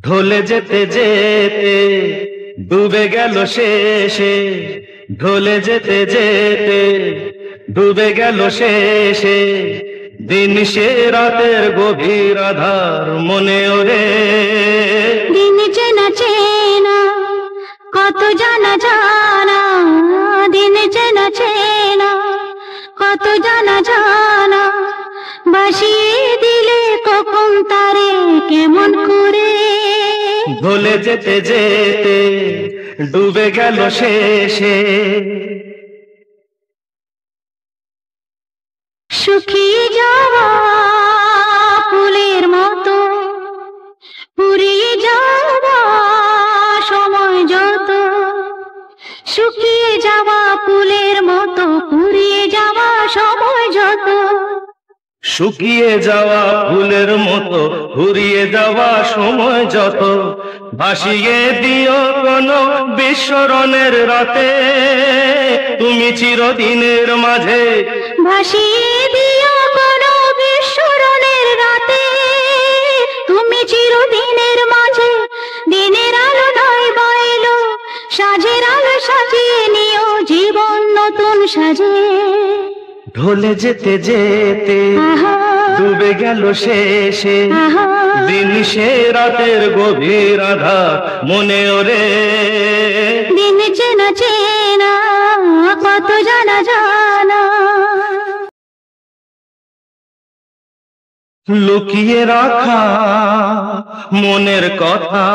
ঢলে যেতে যেতে ডুবে গেল শেষে, ঢলে যেতে যেতে ডুবে গেল শেষে, দিন সে রাতের গভীর আধার মনে ওরে। দিন চেনা চেনা কত জানা জানা, দিন চেনা চেনা কত জানা জানা, বাসিয়ে দিলে কখন তারে কেমন করে। ঢলে যেতে যেতে ডুবে গেল শেষে। শুকিয়ে যাওয়া ফুলের মতো পুড়িয়ে যাওয়া সময় যত, শুকিয়ে যাওয়া ফুলের মতো পুড়িয়ে যাওয়া সময় যত, শুকিয়ে যাওয়া ফুলের মতো ফুরিয়ে যাওয়া সময় যত, ভাসিয়ে দিও কোনো বিস্মরণের রাতে, তুমি চিরদিনের মাঝে ভাসিয়ে দিও কোনো বিস্মরণের রাতে, তুমি চিরদিনের মাঝে। দিনের আলো নয় বাইলো, সাজের আলো সাজিয়ে নিও জীবন নতুন সাজে। ঢলে যেতে যেতে ডুবে গেল শেষে, দিন সে রাতের গভীর আধার মনে ওরে। দিন চেনা চেনা কত জানা জানা, লুকিয়ে রাখা মনের কথা,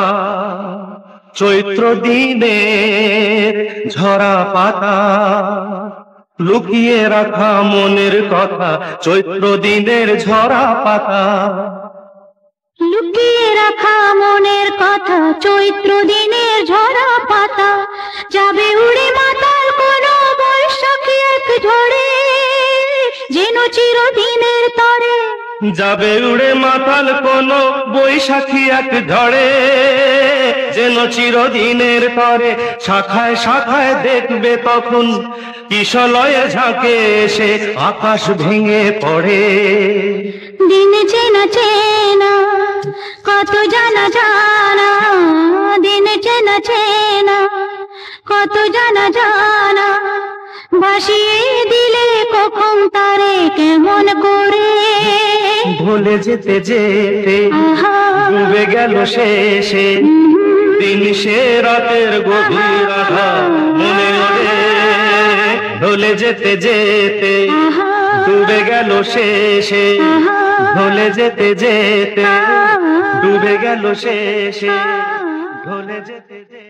চৈত্র দিনের ঝরা পাতা। লুকিয়ে রাখা মনের কথা, চৈত্র দিনের ঝরা পাতা। লুকিয়ে রাখা মনের কথা, চৈত্র দিনের ঝরা পাতা, যাবে উড়ে মাতাল কোনো বৈশাখী এক ঝড়ে, যেন চিরদিনের তরে। যাবে উড়ে মাতাল কোনো বৈশাখী এক ঝড়ে, যেন চিরদিনের তরে। শাখায় শাখায় দেখবে তখন কিশলয়ে ঝাঁকে এসে আকাশ ভেঙে পড়ে। দিন চেনা চেনা কত জানা জানা, দিন চেনা চেনা কত জানা জানা, ভাসিয়ে দিলে কখন তারে কেমন করে। ঢলে যেতে যেতে ডুবে গেল শেষে, দিন সে রাতের গভীর আধার মনে ওরে। ঢলে যেতে যেতে ডুবে গেল শেষে, ঢলে যেতে যেতে ডুবে গেল শেষে, ঢলে যেতে যেতে।